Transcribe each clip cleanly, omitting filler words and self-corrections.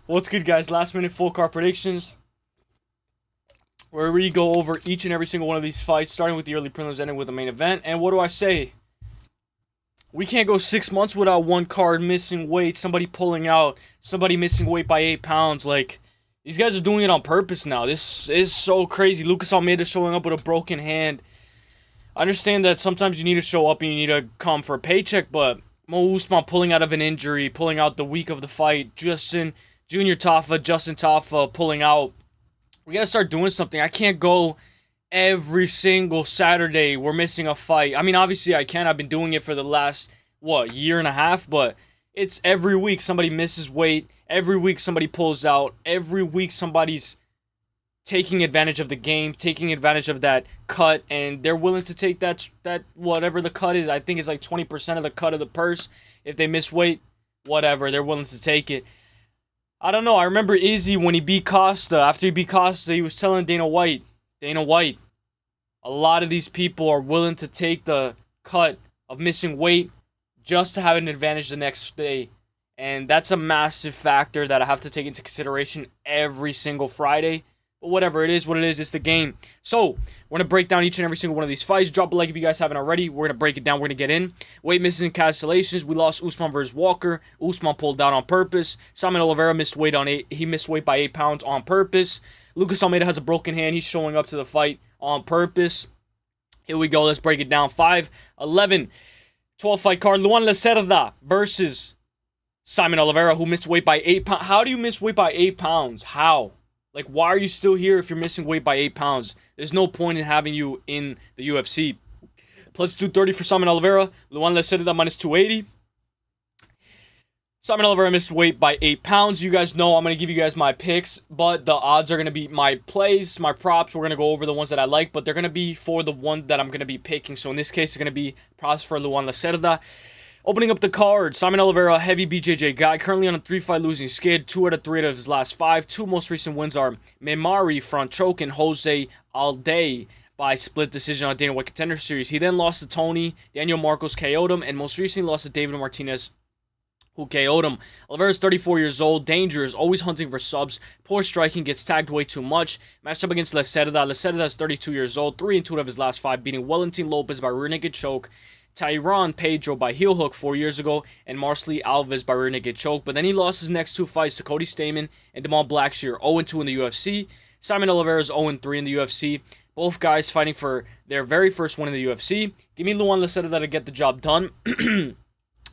What's good, guys? Last minute full card predictions, where we go over each and every single one of these fights, starting with the early prelims, ending with the main event. And what do I say? We can't go 6 months without one card missing weight, somebody pulling out, somebody missing weight by 8 pounds. Like, these guys are doing it on purpose now. This is so crazy. Lucas Almeida showing up with a broken hand. I understand that sometimes you need to show up and you need to come for a paycheck, but Mo Usman pulling out of an injury, pulling out the week of the fight, Justin Tafa pulling out. We gotta start doing something. I can't go every single Saturday we're missing a fight. I mean, obviously I can. I've been doing it for the last, year and a half, but it's every week somebody misses weight. Every week somebody pulls out. Every week somebody's taking advantage of the game, taking advantage of that cut, and they're willing to take that whatever the cut is. I think it's like 20% of the cut of the purse. If they miss weight, whatever, they're willing to take it. I don't know. I remember Izzy when he beat Costa. After he beat Costa, he was telling Dana White, a lot of these people are willing to take the cut of missing weight just to have an advantage the next day. And that's a massive factor that I have to take into consideration every single Friday. But whatever, it is what it is. It's the game. So, we're going to break down each and every single one of these fights. Drop a like if you guys haven't already. We're going to break it down. We're going to get in. Weight misses and cancellations. We lost Usman versus Walker. Usman pulled out on purpose. Saimon Oliveira missed weight He missed weight by 8 pounds on purpose. Lucas Almeida has a broken hand. He's showing up to the fight on purpose. Here we go. Let's break it down. 5, 11, 12 fight card. Luan Lacerda versus Saimon Oliveira, who missed weight by 8 pounds. How do you miss weight by 8 pounds? How? Like, why are you still here if you're missing weight by 8 pounds? There's no point in having you in the UFC. Plus 230 for Saimon Oliveira. Luan Lacerda minus 280. Saimon Oliveira missed weight by 8 pounds. You guys know I'm going to give you guys my picks, but the odds are going to be my plays, my props. We're going to go over the ones that I like, but they're going to be for the one that I'm going to be picking. So in this case, it's going to be props for Luan Lacerda. Opening up the card, Saimon Oliveira, a heavy BJJ guy, currently on a 3-fight losing skid. 2 out of 3 out of his last 5. 2 most recent wins are Memari front choke and Jose Alday by split decision on Dana White Contender Series. He then lost to Tony, Daniel Marcos KO'd him, and most recently lost to David Martinez, who KO'd him. Oliveira's 34 years old, dangerous, always hunting for subs, poor striking, gets tagged way too much. Matched up against Lacerda. Lacerda is 32 years old, 3 and 2 out of his last 5, beating Valentin Lopez by rear naked choke, Tyron Pedro by heel hook 4 years ago, and Marcely Alves by rear naked choke. But then he lost his next 2 fights to Cody Stamann and Jamal Blackshear, 0-2 in the UFC. Saimon Oliveira is 0-3 in the UFC. Both guys fighting for their very first win in the UFC. Give me Luan Lacerda to get the job done.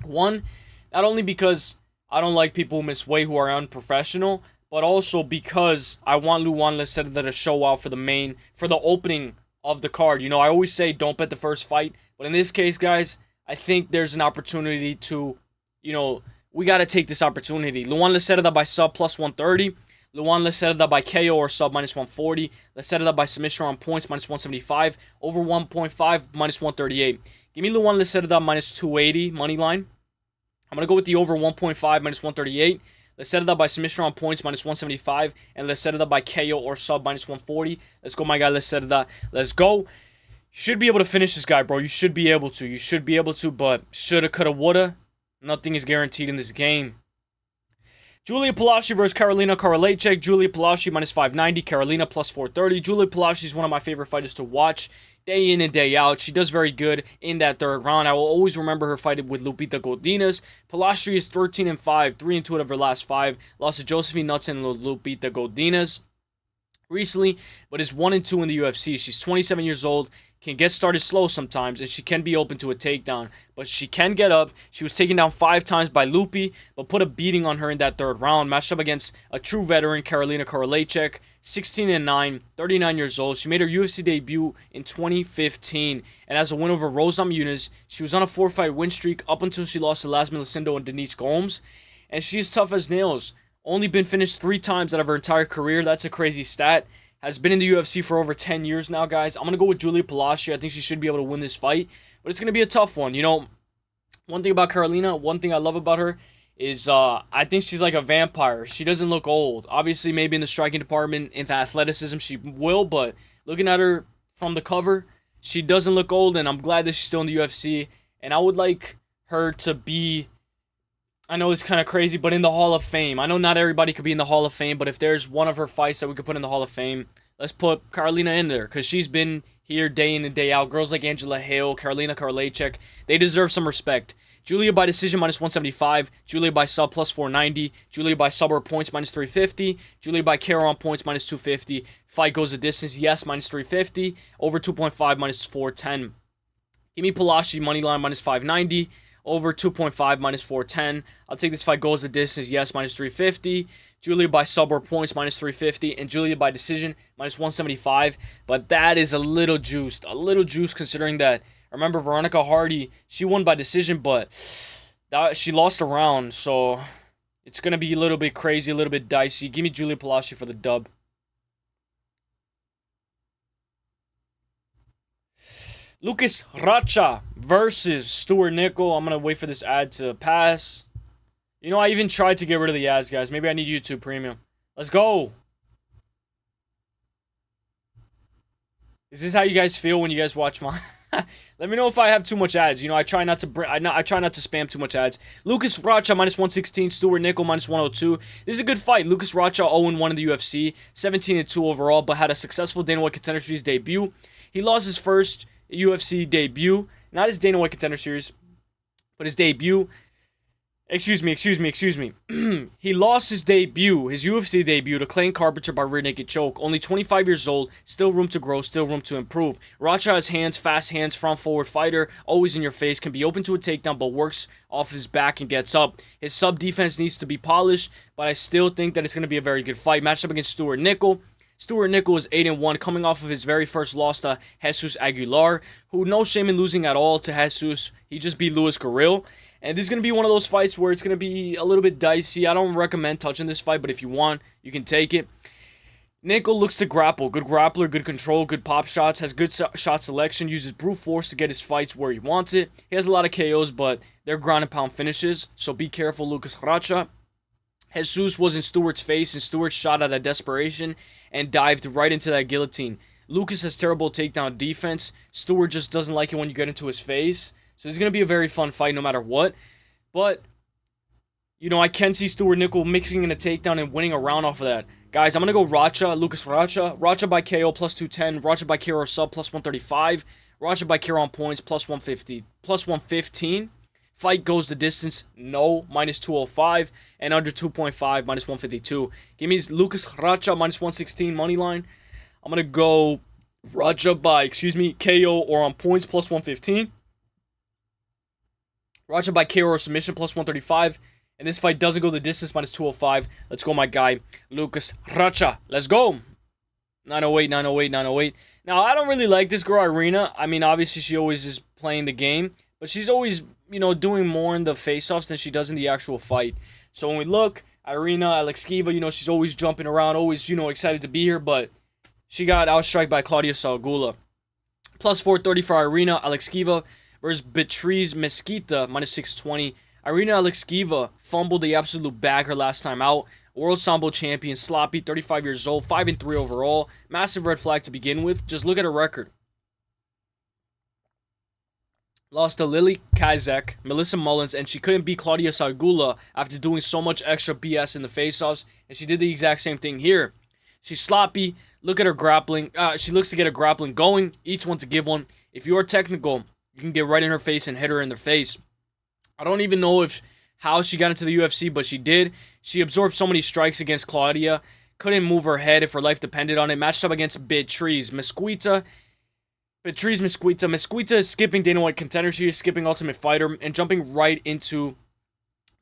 One, not only because I don't like people who miss weight who are unprofessional, but also because I want Luan Lacerda to show out for the opening of the card. You know, I always say don't bet the first fight, but in this case, guys, I think there's an opportunity to, we got to take this opportunity. Luan Lacerda by sub plus 130. Luan Lacerda by KO or sub minus 140. Lacerda by submission on points minus 175. Over 1.5 minus 138. Give me Luan Lacerda minus 280 money line. I'm going to go with the over 1.5 minus 138. Lacerda by submission on points minus 175. And Lacerda by KO or sub minus 140. Let's go, my guy Lacerda. Let's go. Should be able to finish this guy, bro. You should be able to. But shoulda, coulda, woulda. Nothing is guaranteed in this game. Julia Polastri versus Karolina Kowalkiewicz. Julia Polastri minus 590. Karolina plus 430. Julia Polastri is one of my favorite fighters to watch day in and day out. She does very good in that third round. I will always remember her fighting with Lupita Godinez. Polastri is 13-5, 3 and 2 out of her last 5. Lost to Josephine Knudsen and Lupita Godinez recently, but is 1 and 2 in the UFC. She's 27 years old, can get started slow sometimes, and she can be open to a takedown, but she can get up. She was taken down 5 times by Lupi, but put a beating on her in that third round. Matched up against a true veteran, Karolina Kowalkiewicz, 16-9, 39 years old. She made her UFC debut in 2015, and has a win over Rose Namajunas. She was on a 4-fight win streak up until she lost to Lasmin Lucindo and Denise Gomes, and she is tough as nails. Only been finished 3 times out of her entire career. That's a crazy stat. Has been in the UFC for over 10 years now, guys. I'm going to go with Julia Polastri. I think she should be able to win this fight, but it's going to be a tough one. One thing about Karolina, one thing I love about her is I think she's like a vampire. She doesn't look old. Obviously, maybe in the striking department, in the athleticism, she will, but looking at her from the cover, she doesn't look old, and I'm glad that she's still in the UFC, and I would like her to be I know it's kind of crazy, but in the Hall of Fame. I know not everybody could be in the Hall of Fame, but if there's one of her fights that we could put in the Hall of Fame, let's put Karolina in there, because she's been here day in and day out. Girls like Angela Hill, Karolina Kowalkiewicz, they deserve some respect. Julia by decision minus 175, Julia by sub plus 490, Julia by sub or points minus 350, Julia by KO on points minus 250. Fight goes the distance, yes, minus 350, over 2.5 minus 410. Give me Polastri moneyline minus 590, over 2.5 minus 410. I'll take this fight goes the distance, yes, minus 350. Julia by sub or points minus 350, and Julia by decision minus 175. But that is a little juiced considering that. Remember, Veronica Hardy, she won by decision, but she lost a round, so it's going to be a little bit crazy, a little bit dicey. Give me Julia Polastri for the dub. Lucas Rocha versus Stewart Nicoll. I'm going to wait for this ad to pass. You know, I even tried to get rid of the ads, guys. Maybe I need YouTube Premium. Let's go. Is this how you guys feel when you guys watch my... Let me know if I have too much ads. You know, I try not to spam too much ads. Lucas Rocha minus 116, Stewart Nicoll minus 102. This is a good fight. Lucas Rocha 0-1 in the UFC, 17-2 overall, but had a successful Dana White Contender Series debut. He lost his first UFC debut, not his Dana White Contender Series, but his debut. Excuse me. He lost his debut, his UFC debut, to Clayton Carpenter by rear naked choke. Only 25 years old, still room to grow, still room to improve. Rocha has hands, fast hands, front forward fighter, always in your face, can be open to a takedown, but works off his back and gets up. His sub defense needs to be polished, but I still think that it's going to be a very good fight. Matched up against Stewart Nicoll. Stewart Nicoll is 8-1, coming off of his very first loss to Jesus Aguilar, who no shame in losing at all to Jesus. He just beat Luis Goril. And this is going to be one of those fights where it's going to be a little bit dicey. I don't recommend touching this fight, but if you want, you can take it. Nicoll looks to grapple. Good grappler, good control, good pop shots, has good shot selection, uses brute force to get his fights where he wants it. He has a lot of KOs, but they're ground and pound finishes, so be careful, Lucas Rocha. Jesus was in Stewart's face, and Stewart shot out of desperation and dived right into that guillotine. Lucas has terrible takedown defense. Stewart just doesn't like it when you get into his face. So it's going to be a very fun fight no matter what. But, you know, I can see Stewart Nicoll mixing in a takedown and winning a round off of that. Guys, I'm going to go Rocha, Lucas Rocha. Rocha by KO plus 210. Rocha by KO sub plus 135. Rocha by KO on points plus 150. Plus 115. Fight goes the distance. No. Minus 205. And under 2.5. Minus 152. Give me Lucas Rocha minus 116 money line. I'm going to go Rocha by, KO or on points plus 115. Rocha by KO or submission plus 135. And this fight doesn't go the distance, minus 205. Let's go, my guy, Lucas Rocha. Let's go. 908, 908, 908. Now, I don't really like this girl, Irina. I mean, obviously, she always is playing the game. But she's always, you know, doing more in the face-offs than she does in the actual fight. So when we look, Irina, Alekseeva, you know, she's always jumping around, always, you know, excited to be here. But she got outstriked by Claudia Salgula. Plus 430 for Irina, Alekseeva versus Beatriz Mesquita, minus 620. Irina Alekseeva fumbled the absolute bagger last time out. World Sambo champion, sloppy, 35 years old, 5-3 overall. Massive red flag to begin with. Just look at her record. Lost to Lily Kazek, Melissa Mullins, and she couldn't beat Claudia Salgula after doing so much extra BS in the face-offs. And she did the exact same thing here. She's sloppy. Look at her grappling. She looks to get her grappling going. Each one to give one. If you are technical, you can get right in her face and hit her in the face. I don't even know how she got into the UFC, but she did. She absorbed so many strikes against Claudia. Couldn't move her head if her life depended on it. Matched up against Beatriz Mesquita. Mesquita is skipping Dana White Contender Series, skipping Ultimate Fighter, and jumping right into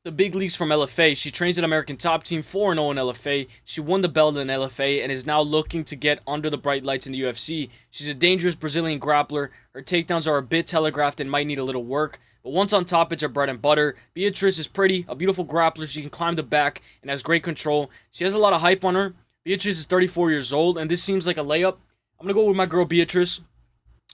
the big leagues from LFA. She trains at American Top Team, 4-0 in LFA. She won the belt in LFA and is now looking to get under the bright lights in the UFC. She's a dangerous Brazilian grappler. Her takedowns are a bit telegraphed and might need a little work. But once on top, it's her bread and butter. Beatriz is pretty, a beautiful grappler. She can climb the back and has great control. She has a lot of hype on her. Beatriz is 34 years old, and this seems like a layup. I'm going to go with my girl Beatriz.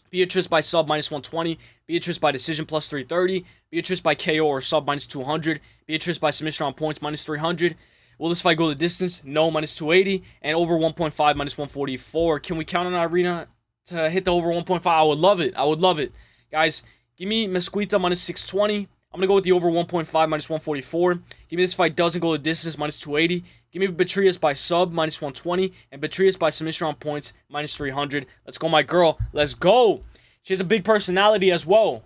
Beatriz by sub minus 120. Beatriz by decision plus 330. Beatriz by KO or sub minus 200. Beatriz by submission on points minus 300. Will this fight go the distance? No, minus 280. And over 1.5 minus 144. Can we count on Irina to hit the over 1.5? I would love it. Guys, give me Mesquita minus 620. I'm going to go with the over 1.5, minus 144. Give me this fight doesn't go the distance, minus 280. Give me Beatriz by sub, minus 120. And Beatriz by submission on points, minus 300. Let's go, my girl. Let's go. She has a big personality as well.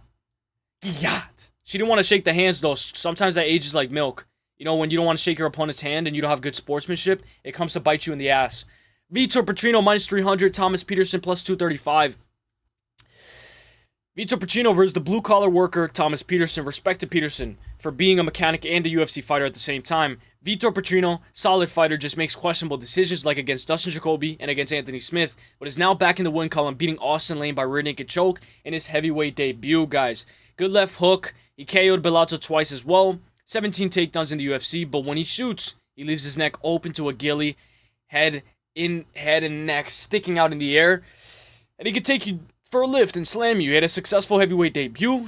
Yacht. She didn't want to shake the hands, though. Sometimes that ages like milk. You know, when you don't want to shake your opponent's hand and you don't have good sportsmanship, it comes to bite you in the ass. Vitor Petrino, minus 300. Thomas Petersen, plus 235. Vitor Petrino versus the blue-collar worker, Thomas Petersen. Respect to Petersen for being a mechanic and a UFC fighter at the same time. Vitor Petrino, solid fighter, just makes questionable decisions like against Dustin Jacoby and against Anthony Smith, but is now back in the win column, beating Austin Lane by rear naked choke in his heavyweight debut, guys. Good left hook. He KO'd Bellato twice as well. 17 takedowns in the UFC, but when he shoots, he leaves his neck open to a ghillie, head and neck sticking out in the air, and he can take you for a lift and slam you. He had a successful heavyweight debut.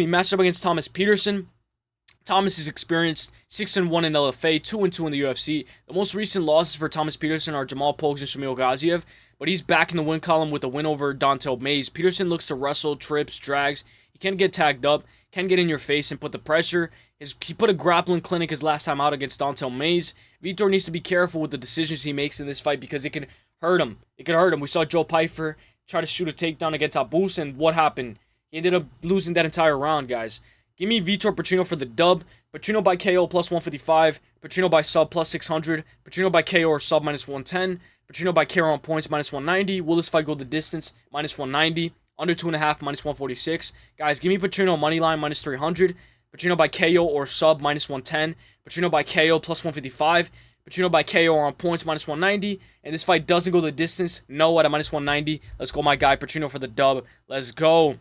Matched up against Thomas Petersen. Thomas is experienced, 6-1 in LFA, 2-2 in the UFC. The most recent losses for Thomas Petersen are Jamal Pokes and Shamil Gaziev, but he's back in the win column with a win over Dontel Mays. Petersen looks to wrestle, trips, drags. He can get tagged up, can get in your face and put the pressure. He put a grappling clinic his last time out against Dontel Mays. Vitor needs to be careful with the decisions he makes in this fight because it can hurt him. It could hurt him. We saw Joe Pyfer try to shoot a takedown against Abus, and what happened? He ended up losing that entire round, guys. Give me Vitor Petrino for the dub. Petrino by KO plus 155. Petrino by sub plus 600. Petrino by KO or sub minus 110. Petrino by KO on points minus 190. Will this fight go the distance? Minus 190. Under 2.5 minus 146. Guys, give me Petrino moneyline minus 300. Petrino by KO or sub minus 110. Petrino by KO plus 155. Petrino by KO on points minus 190. And this fight doesn't go the distance. No, at a minus 190. Let's go, my guy. Petrino for the dub. Let's go.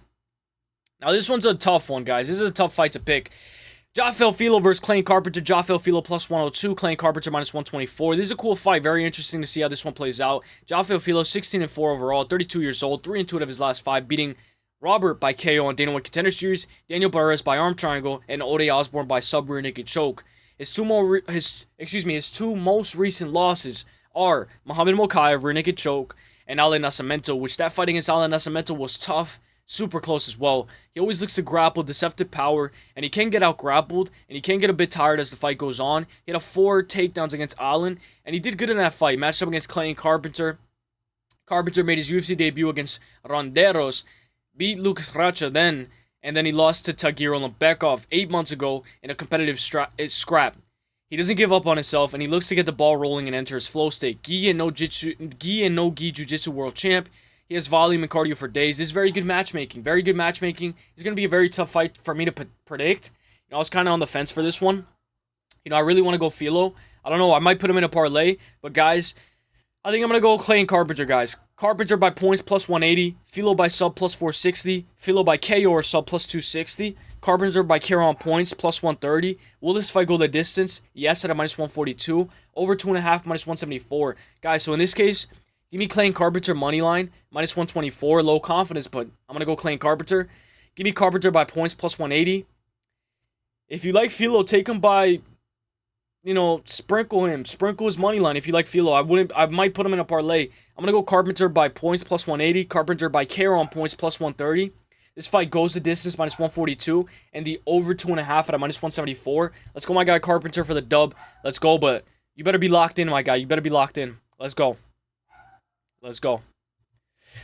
Now, this one's a tough one, guys. This is a tough fight to pick. Jafel Filho versus Clayton Carpenter. Jafel Filho plus 102. Clayton Carpenter minus 124. This is a cool fight. Very interesting to see how this one plays out. Jafel Filho, 16-4 overall. 32 years old. 3-2 out of his last 5. Beating Robert by KO on Dana White Contender Series. Daniel Barres by arm triangle. And Ode Osborne by sub rear naked choke. His two most recent losses are Muhammad Mokaev, rear naked choke, and Ale Nascimento, which that fight against Ale Nascimento was tough. Super close as well. He always looks to grapple, deceptive power, and he can get out grappled, and he can get a bit tired as the fight goes on. He had 4 takedowns against Allen, and he did good in that fight. Matched up against Clayton Carpenter. Carpenter made his UFC debut against Ronderos, beat Lucas Rocha then, and then he lost to Tagir Olympiakov 8 months ago in a competitive scrap. He doesn't give up on himself, and he looks to get the ball rolling and enter his flow state. Gi and no gi jiu-jitsu world champ. He has volume and cardio for days. This is very good matchmaking. Very good matchmaking. It's going to be a very tough fight for me to predict. I was kind of on the fence for this one. I really want to go Filho. I don't know. I might put him in a parlay. But, guys, I think I'm going to go Clayton Carpenter, guys. Carpenter by points plus 180. Filho by sub plus 460. Filho by KO or sub plus 260. Carpenter by KO on points plus 130. Will this fight go the distance? Yes, at a minus 142. Over 2.5 minus 174. Guys, so in this case, give me Clayton Carpenter money line, minus 124, low confidence, but I'm going to go Clayton Carpenter. Give me Carpenter by points, plus 180. If you like Filho, take him by, sprinkle him. Sprinkle his money line if you like Filho. I might put him in a parlay. I'm going to go Carpenter by points, plus 180. Carpenter by KO on points, plus 130. This fight goes the distance, minus 142, and the over 2.5 at a minus 174. Let's go, my guy Carpenter, for the dub. Let's go, but you better be locked in, my guy. You better be locked in. Let's go. Let's go.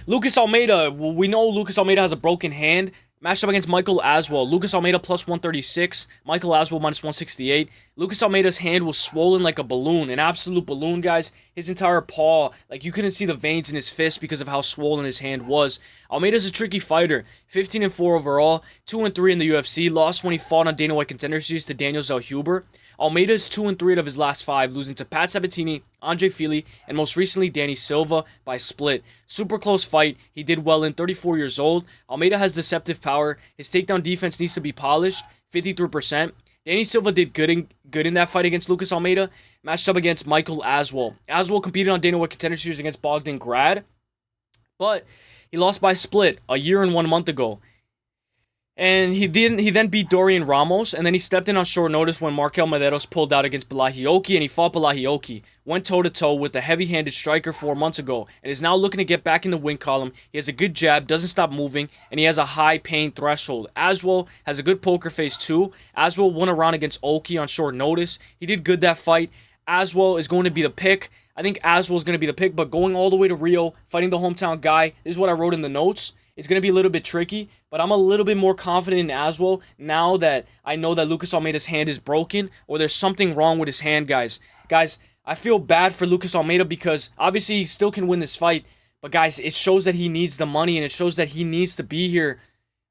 Lucas Almeida. Well, we know Lucas Almeida has a broken hand. Matched up against Michael Aswell. Lucas Almeida plus 136. Michael Aswell minus 168. Lucas Almeida's hand was swollen like a balloon. An absolute balloon, guys. His entire paw. Like, you couldn't see the veins in his fist because of how swollen his hand was. Almeida's a tricky fighter. 15-4 overall. 2-3 in the UFC. Lost when he fought on Dana White Contender Series to Daniel Zellhuber. Almeida's 2-3 out of his last 5, losing to Pat Sabatini, Andre Fili, and most recently Danny Silva by split. Super close fight. He did well in, 34 years old. Almeida has deceptive power. His takedown defense needs to be polished, 53%. Danny Silva did good in that fight against Lucas Almeida, matched up against Michael Aswell. Aswell competed on Dana White Contender Series against Bogdan Grad, but he lost by split a year and 1 month ago. And he then beat Dorian Ramos, and then he stepped in on short notice when Markel Mederos pulled out against Polastri, and he fought Polastri. Went toe-to-toe with the heavy-handed striker 4 months ago, and is now looking to get back in the win column. He has a good jab, doesn't stop moving, and he has a high pain threshold. Aswell has a good poker face too. Aswell won a round against Oki on short notice. He did good that fight. Aswell is going to be the pick. I think Aswell is going to be the pick, but going all the way to Rio, fighting the hometown guy, this is what I wrote in the notes. It's going to be a little bit tricky, but I'm a little bit more confident in Aswell now that I know that Lucas Almeida's hand is broken or there's something wrong with his hand, guys. Guys, I feel bad for Lucas Almeida because obviously he still can win this fight, but guys, it shows that he needs the money and it shows that he needs to be here,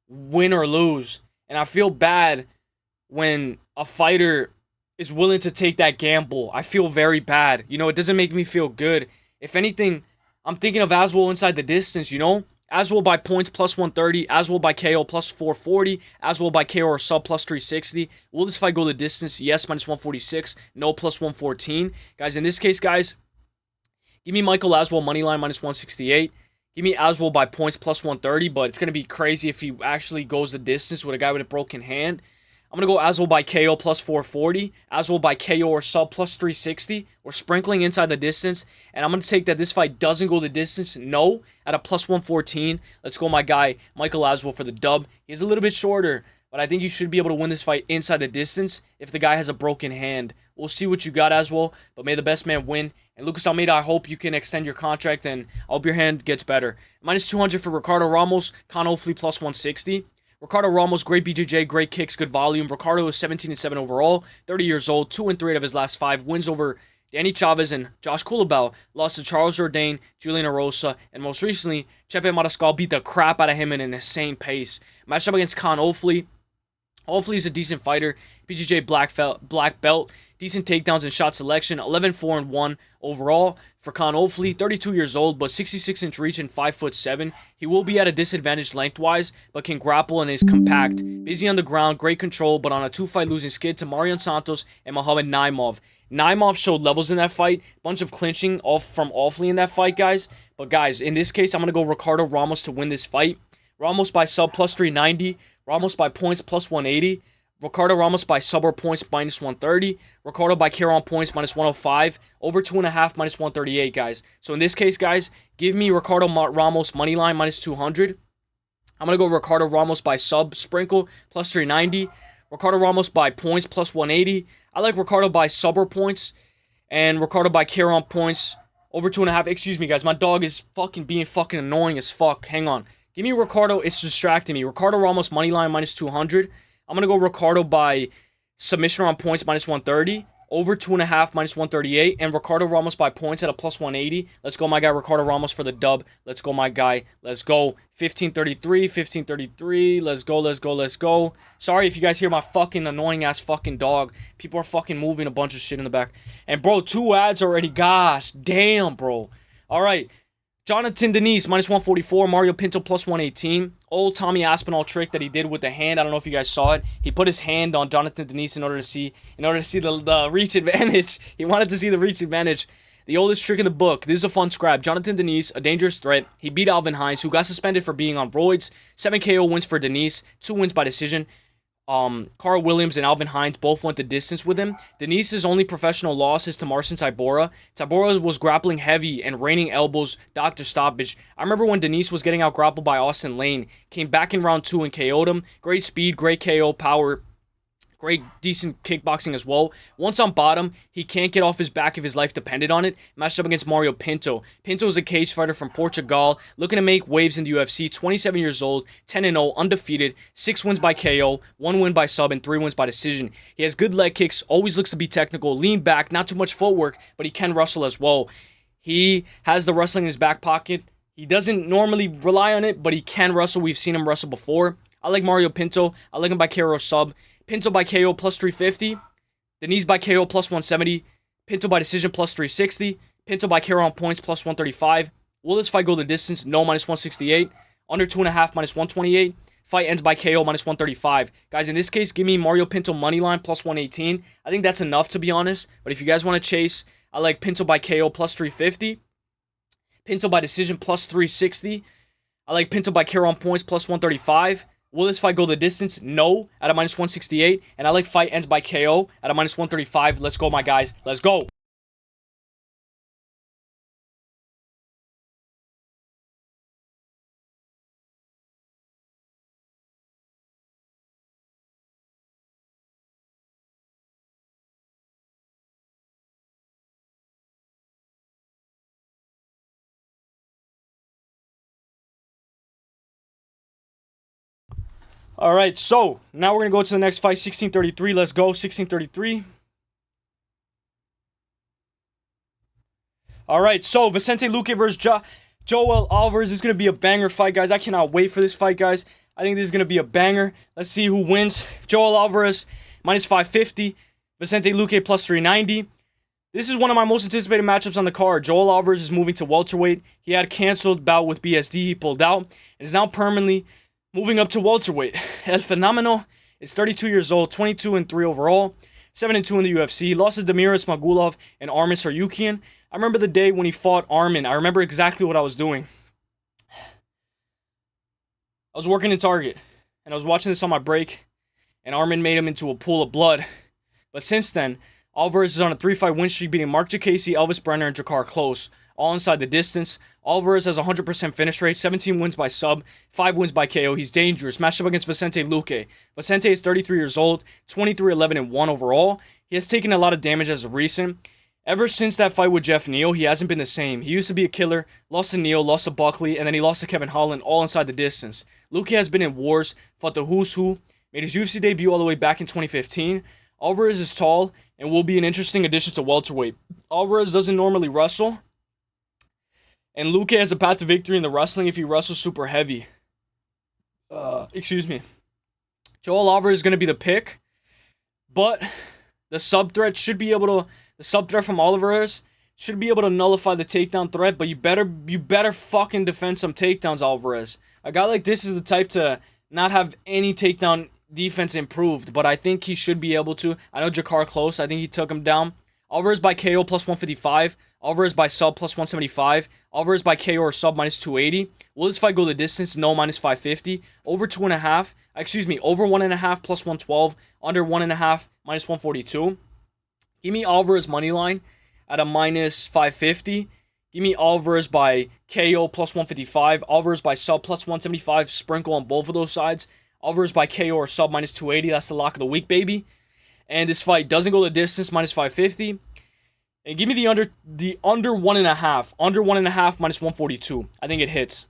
win or lose. And I feel bad when a fighter is willing to take that gamble. I feel very bad. You know, it doesn't make me feel good. If anything, I'm thinking of Aswell inside the distance, you know? Aswell by points plus 130, Aswell by KO plus 440, Aswell by KO or sub plus 360. Will this fight go the distance? Yes, minus 146. No, plus 114. Guys, in this case, guys, give me Michael Aswell moneyline minus 168. Give me Aswell by points plus 130, but it's going to be crazy if he actually goes the distance with a guy with a broken hand. I'm going to go Aswell by KO plus 440, Aswell by KO or sub plus 360. We're sprinkling inside the distance, and I'm going to take that this fight doesn't go the distance, no, at a plus 114. Let's go my guy, Michael Aswell for the dub. He's a little bit shorter, but I think you should be able to win this fight inside the distance if the guy has a broken hand. We'll see what you got, Aswell, but may the best man win. And Lucas Almeida, I hope you can extend your contract, and I hope your hand gets better. Minus 200 for Ricardo Ramos, Kaan Ofli plus 160. Ricardo Ramos, great BJJ, great kicks, good volume. Ricardo is 17-7 overall, 30 years old, 2-3 out of his last 5 wins over Danny Chavez and Josh Kulabau. Lost to Charles Jourdain, Julian Rocha, and most recently, Chepe Mariscal beat the crap out of him in an insane pace. Matched up against Kaan Ofli. Ofli is a decent fighter, BJJ black belt, decent takedowns and shot selection, 11-4-1 overall for Kaan Ofli, 32 years old, but 66-inch reach and 5'7". He will be at a disadvantage lengthwise, but can grapple and is compact. Busy on the ground, great control, but on a 2-fight losing skid to Marion Santos and Mohamed Naimov. Naimov showed levels in that fight, bunch of clinching from Ofli in that fight, guys. But guys, in this case, I'm going to go Ricardo Ramos to win this fight. Ramos by sub plus 390, Ramos by points plus 180, Ricardo Ramos by sub or points minus 130, Ricardo by KO on points minus 105, over 2.5 minus 138, guys. So in this case, guys, give me Ricardo Ramos moneyline minus 200. I'm going to go Ricardo Ramos by sub sprinkle plus 390, Ricardo Ramos by points plus 180. I like Ricardo by sub or points and Ricardo by KO on points over 2.5. Excuse me, guys. My dog is being fucking annoying as fuck. Hang on. Give me Ricardo. It's distracting me. Ricardo Ramos moneyline minus 200. I'm going to go Ricardo by submission on points minus 130. Over 2.5 minus 138. And Ricardo Ramos by points at a plus 180. Let's go, my guy, Ricardo Ramos for the dub. Let's go, my guy. Let's go. 1533. 1533. Let's go, let's go, let's go. Sorry if you guys hear my fucking annoying ass fucking dog. People are fucking moving a bunch of shit in the back. And, bro, 2 ads already. Gosh, damn, bro. All right. Jonathan Denise, minus 144. Mario Pinto, plus 118. Old Tommy Aspinall trick that he did with the hand. I don't know if you guys saw it. He put his hand on Jonathan Denise in order to see the reach advantage. He wanted to see the reach advantage. The oldest trick in the book. This is a fun scrap. Jonathan Denise, a dangerous threat. He beat Alvin Hines, who got suspended for being on roids. 7 KO wins for Denise. 2 wins by decision. Carl Williams and Alvin Hines both went the distance with him. Denise's only professional loss is to Marcin Tybura. Tybura was grappling heavy and raining elbows, doctor stoppage. I remember when Denise was getting out grappled by Austin Lane. Came back in round 2 and KO'd him. Great speed, great KO power. Great, decent kickboxing as well. Once on bottom, he can't get off his back if his life depended on it. Matched up against Mario Pinto. Pinto is a cage fighter from Portugal, looking to make waves in the UFC. 27 years old, 10-0, undefeated, 6 wins by KO, 1 win by sub, and 3 wins by decision. He has good leg kicks, always looks to be technical, lean back, not too much footwork, but he can wrestle as well. He has the wrestling in his back pocket. He doesn't normally rely on it, but he can wrestle. We've seen him wrestle before. I like Mario Pinto. I like him by KO sub. Pinto by KO plus 350. Denise by KO plus 170. Pinto by decision plus 360. Pinto by KO on points plus 135. Will this fight go the distance? No, minus 168. Under 2.5, minus 128. Fight ends by KO minus 135. Guys, in this case, give me Mario Pinto moneyline plus 118. I think that's enough, to be honest. But if you guys want to chase, I like Pinto by KO plus 350. Pinto by decision plus 360. I like Pinto by KO on points plus 135. Will this fight go the distance? No, at a minus 168. And I like fight ends by KO at a minus 135. Let's go, my guys. Let's go. All right, so now we're going to go to the next fight, 1633. Let's go, 1633. All right, so Vicente Luque versus Joel Alvarez is going to be a banger fight, guys. I cannot wait for this fight, guys. I think this is going to be a banger. Let's see who wins. Joel Alvarez, minus 550. Vicente Luque, plus 390. This is one of my most anticipated matchups on the card. Joel Alvarez is moving to welterweight. He had canceled bout with BSD. He pulled out and is now permanently moving up to welterweight. El Fenomeno is 32 years old, 22-3 overall, 7-2 in the UFC. Lost to Demiris Magulov and Armin Saryukian. I remember the day when he fought Armin. I remember exactly what I was doing. I was working in Target, and I was watching this on my break, and Armin made him into a pool of blood. But since then, Alvarez is on a 3-fight win streak, beating Mark Jacasey, Elvis Brenner, and Jakar Close, all inside the distance. Alvarez has a 100% finish rate, 17 wins by sub, 5 wins by KO. He's dangerous. Matched up against Vicente Luque. Vicente is 33 years old, 23-11-1 overall. He has taken a lot of damage as of recent. Ever since that fight with Jeff Neal, he hasn't been the same. He used to be a killer, lost to Neal, lost to Buckley, and then he lost to Kevin Holland, all inside the distance. Luque has been in wars, fought the who's who, made his UFC debut all the way back in 2015. Alvarez is tall and will be an interesting addition to welterweight. Alvarez doesn't normally wrestle, and Luque has a path to victory in the wrestling if he wrestles super heavy. Excuse me. Joel Alvarez is going to be the pick, but the sub threat should be able to. The sub threat from Alvarez should be able to nullify the takedown threat, but you better fucking defend some takedowns, Alvarez. A guy like this is the type to not have any takedown defense improved, but I think he should be able to. I know Jakar Close, I think he took him down. Alvarez by KO plus 155. Alvarez by sub plus 175. Alvarez by KO or sub minus 280. Will this fight go the distance? No, minus 550. Over 2.5. Over 1.5 plus 112. Under 1.5 minus 142. Give me Alvarez money line at a minus 550. Give me Alvarez by KO plus 155. Alvarez by sub plus 175. Sprinkle on both of those sides. Alvarez by KO or sub minus 280. That's the lock of the week, baby. And this fight doesn't go the distance, minus 550. And give me the under 1.5. Under 1.5 minus 142. I think it hits.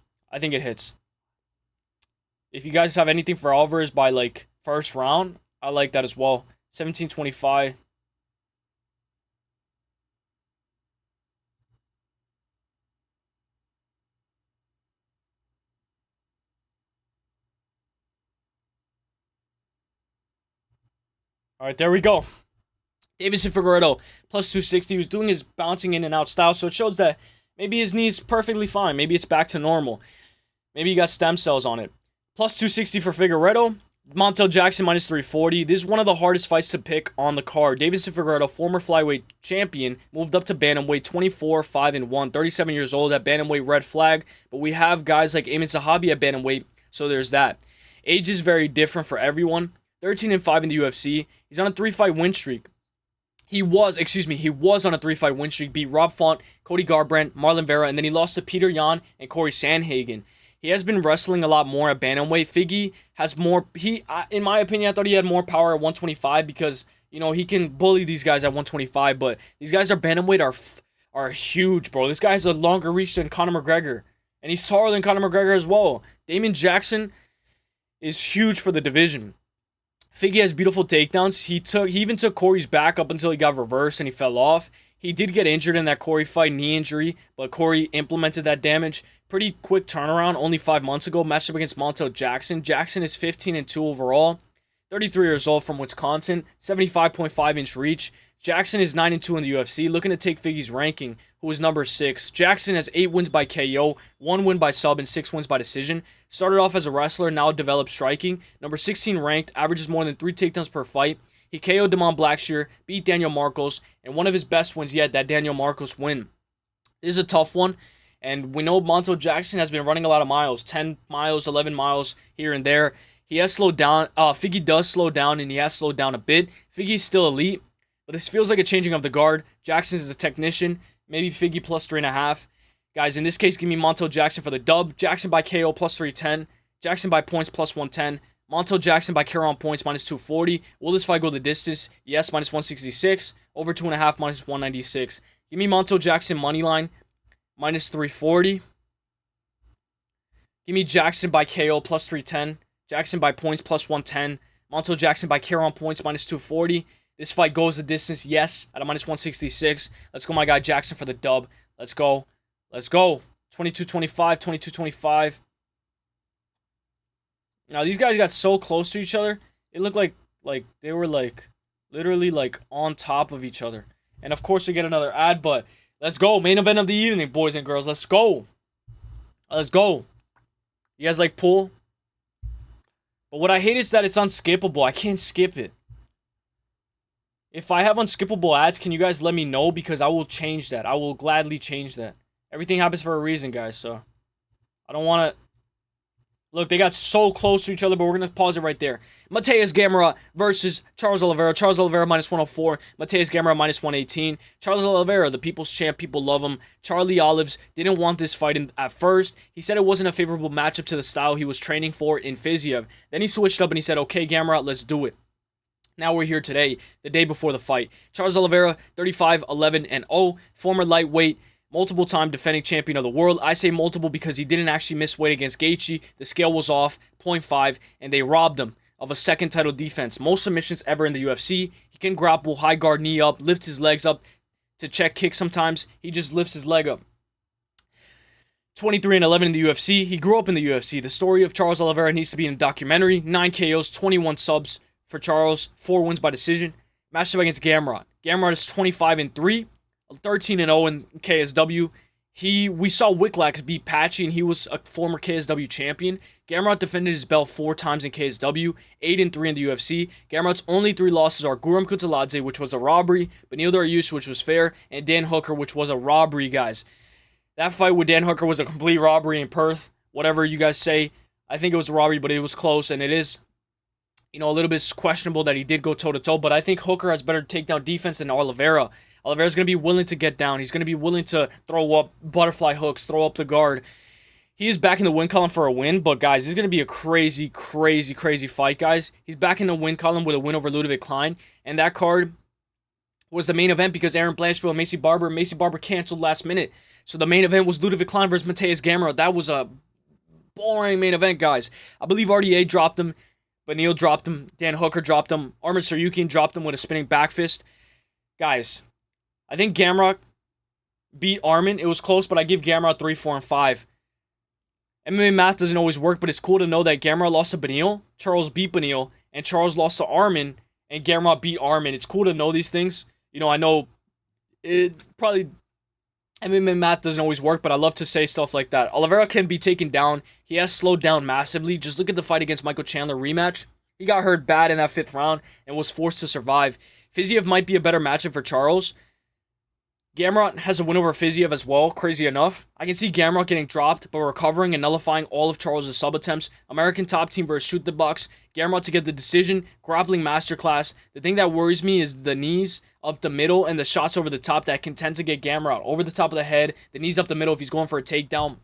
If you guys have anything for Alvarez by like first round, I like that as well. 17.25. All right, there we go. Deiveson Figueiredo, plus 260. He was doing his bouncing in and out style, so it shows that maybe his knee's perfectly fine. Maybe it's back to normal. Maybe he got stem cells on it. Plus 260 for Figueiredo. Montel Jackson, minus 340. This is one of the hardest fights to pick on the card. Deiveson Figueiredo, former flyweight champion, moved up to bantamweight, 24-5-1, 37 years old at bantamweight, red flag. But we have guys like Ayman Zahabi at bantamweight, so there's that. Age is very different for everyone. 13-5 in the UFC. He's on a 3-fight win streak. He was on a 3-fight win streak. Beat Rob Font, Cody Garbrandt, Marlon Vera, and then he lost to Peter Yan and Corey Sandhagen. He has been wrestling a lot more at bantamweight. Figgy has more. In my opinion, I thought he had more power at 125 because he can bully these guys at 125. But these guys at bantamweight are huge, bro. This guy has a longer reach than Conor McGregor, and he's taller than Conor McGregor as well. Damian Jackson is huge for the division. Figgy has beautiful takedowns. He even took Corey's back up until he got reversed and he fell off. He did get injured in that Corey fight, knee injury, but Corey implemented that damage. Pretty quick turnaround, only 5 months ago. Matched up against Montel Jackson. Jackson is 15-2 overall, 33 years old, from Wisconsin, 75.5-inch reach. Jackson is 9-2 in the UFC, looking to take Figgy's ranking, who is number 6. Jackson has 8 wins by KO, 1 win by sub, and 6 wins by decision. Started off as a wrestler, now developed striking. Number 16 ranked, averages more than 3 takedowns per fight. He KO'd Damon Blackshear, beat Daniel Marcos, and one of his best wins yet, that Daniel Marcos win. This is a tough one, and we know Montel Jackson has been running a lot of miles, 10 miles, 11 miles here and there. He has slowed down. Figgy does slow down, and he has slowed down a bit. Figgy's still elite, but this feels like a changing of the guard. Jackson is a technician. Maybe Figgy plus 3.5. Guys, in this case, give me Montel Jackson for the dub. Jackson by KO plus 310. Jackson by points plus 110. Montel Jackson by KO on points minus 240. Will this fight go the distance? Yes, minus 166. Over 2.5 minus 196. Give me Montel Jackson money line minus 340. Give me Jackson by KO plus 310. Jackson by points plus 110. Montel Jackson by KO on points minus 240. This fight goes the distance, yes, at a minus 166. Let's go, my guy Jackson for the dub. Let's go. Let's go. 22-25, 22-25. Now, these guys got so close to each other. It looked like they were, literally, on top of each other. And, of course, we get another ad, but let's go. Main event of the evening, boys and girls. Let's go. Let's go. You guys like pool? But what I hate is that it's unskippable. I can't skip it. If I have unskippable ads, can you guys let me know? Because I will change that. I will gladly change that. Everything happens for a reason, guys. So, I don't want to... Look, they got so close to each other, but we're going to pause it right there. Mateusz Gamrot versus Charles Oliveira. Charles Oliveira minus 104. Mateusz Gamrot minus 118. Charles Oliveira, the people's champ. People love him. Charlie Olives didn't want this fight at first. He said it wasn't a favorable matchup to the style he was training for in Fiziev. Then he switched up and he said, okay, Gamrot, let's do it. Now we're here today, the day before the fight. Charles Oliveira, 35-11-0. Former lightweight. Multiple-time defending champion of the world. I say multiple because he didn't actually miss weight against Gaethje. The scale was off, 0.5, and they robbed him of a second title defense. Most submissions ever in the UFC. He can grapple, high guard, knee up, lift his legs up to check kick sometimes. He just lifts his leg up. 23-11 in the UFC. He grew up in the UFC. The story of Charles Oliveira needs to be in a documentary. 9 KOs, 21 subs for Charles. 4 wins by decision. Matchup against Gamrot. Gamrot is 25-3. 13-0 in KSW. We saw Wicklax beat Patchy, and he was a former KSW champion. Gamrot defended his belt 4 times in KSW, 8-3 in the UFC. Gamrot's only 3 losses are Guram Kutsaladze, which was a robbery, Beneil Dariush, which was fair, and Dan Hooker, which was a robbery, guys. That fight with Dan Hooker was a complete robbery in Perth. Whatever you guys say, I think it was a robbery, but it was close, and it is, a little bit questionable that he did go toe-to-toe, but I think Hooker has better takedown defense than Oliveira. Oliveira's going to be willing to get down. He's going to be willing to throw up butterfly hooks, throw up the guard. He is back in the win column for a win, but guys, this is going to be a crazy, crazy, crazy fight, guys. He's back in the win column with a win over Ludwig Klein, and that card was the main event because Aaron Blanchfield and Macy Barber canceled last minute. So the main event was Ludwig Klein versus Mateusz Gamrot. That was a boring main event, guys. I believe RDA dropped him, Beneil dropped him, Dan Hooker dropped him, Arman Saryukian dropped him with a spinning back fist. Guys, I think Gamrot beat Arman. It was close, but I give Gamrot 3, 4, and 5. MMA math doesn't always work, but it's cool to know that Gamrot lost to Beneil, Charles beat Beneil, and Charles lost to Arman, and Gamrot beat Arman. It's cool to know these things. I know it probably MMA math doesn't always work, but I love to say stuff like that. Oliveira can be taken down. He has slowed down massively. Just look at the fight against Michael Chandler rematch. He got hurt bad in that 5th round and was forced to survive. Fiziev might be a better matchup for Charles. Gamrot has a win over Fiziev as well, crazy enough. I can see Gamrot getting dropped, but recovering and nullifying all of Charles' sub-attempts. American top team versus shoot the box. Gamrot to get the decision, grappling masterclass. The thing that worries me is the knees up the middle and the shots over the top that can tend to get Gamrot over the top of the head. The knees up the middle if he's going for a takedown.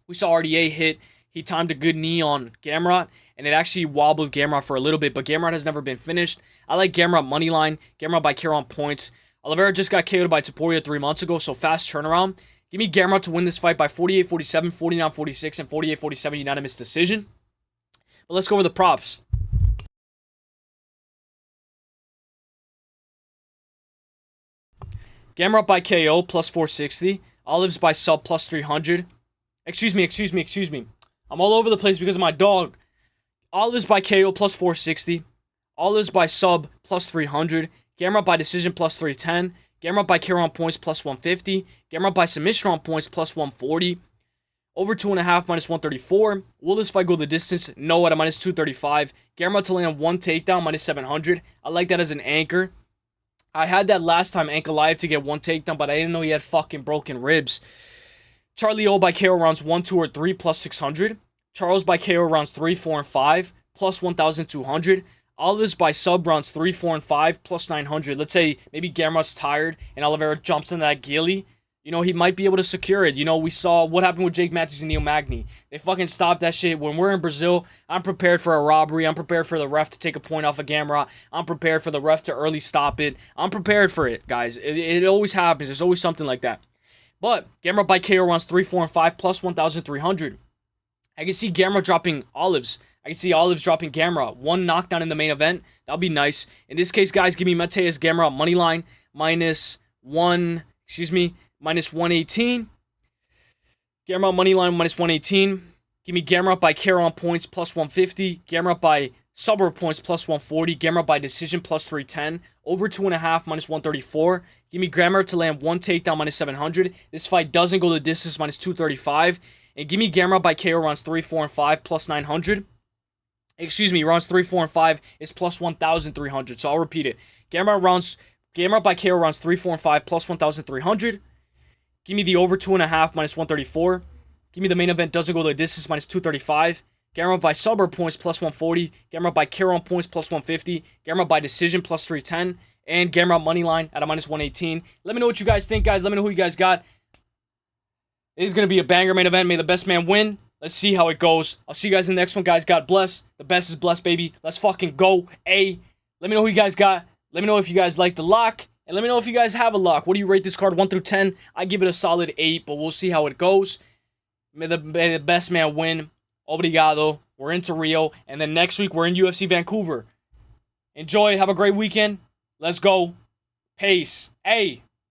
We saw RDA hit. He timed a good knee on Gamrot, and it actually wobbled Gamrot for a little bit, but Gamrot has never been finished. I like Gamrot moneyline. Gamrot by KO on points. Oliveira just got KO'd by Topuria 3 months ago, so fast turnaround. Give me Gamrot to win this fight by 48-47, 49-46, and 48-47 unanimous decision. But let's go over the props. Gamrot by KO plus 460. Olives by sub plus 300. Excuse me. I'm all over the place because of my dog. Olives by KO plus 460. Olives by sub plus 300. Gamrot by decision plus 310. Gamrot by KO on points plus 150. Gamrot by submission on points plus 140. Over 2.5 minus 134. Will this fight go the distance? No, at a minus 235. Gamrot to land 1 takedown minus 700. I like that as an anchor. I had that last time Ankalaev to get 1 takedown, but I didn't know he had fucking broken ribs. Charlie O by KO rounds 1, 2, or 3 plus 600. Charles by KO rounds 3, 4, and 5 plus 1,200. Oliveira by sub rounds 3, 4, and 5 plus 900. Let's say maybe Gamrot's tired and Oliveira jumps into that ghillie. You know, he might be able to secure it. You know, we saw what happened with Jake Matthews and Neil Magny. They fucking stopped that shit. When we're in Brazil, I'm prepared for a robbery. I'm prepared for the ref to take a point off of Gamrot. I'm prepared for the ref to early stop it. I'm prepared for it, guys. It always happens. There's always something like that. But Gamrot by KO rounds 3, 4, and 5 plus 1,300. I can see Gamrot dropping Olives. I can see Olives dropping Gamrot. One knockdown in the main event. That'll be nice. In this case, guys, give me Mateus Gamrot money line minus 118. Gamrot money line minus 118. Give me Gamrot by KO on points plus 150. Gamrot by suburb points plus 140. Gamrot by decision plus 310. Over 2.5 minus 134. Give me Gamrot to land one takedown minus 700. This fight doesn't go the distance minus 235. And give me Gamrot by KO rounds 3, 4, and 5 plus 900. Rounds 3, 4, and 5 is plus 1,300. So I'll repeat it. Gamrot by KO rounds 3, 4, and 5 plus 1,300. Give me the over 2.5 minus 134. Give me the main event doesn't go the distance minus 235. Gamrot by suburb points plus 140. Gamrot by KO on points plus 150. Gamrot by decision plus 310. And Gamrot money line at a minus 118. Let me know what you guys think, guys. Let me know who you guys got. This is going to be a banger main event. May the best man win. Let's see how it goes. I'll see you guys in the next one, guys. God bless. The best is blessed, baby. Let's fucking go. Let me know who you guys got. Let me know if you guys like the lock. And let me know if you guys have a lock. What do you rate this card 1 through 10? I give it a solid 8, but we'll see how it goes. May the best man win. Obrigado. We're into Rio. And then next week, we're in UFC Vancouver. Enjoy. Have a great weekend. Let's go. Peace.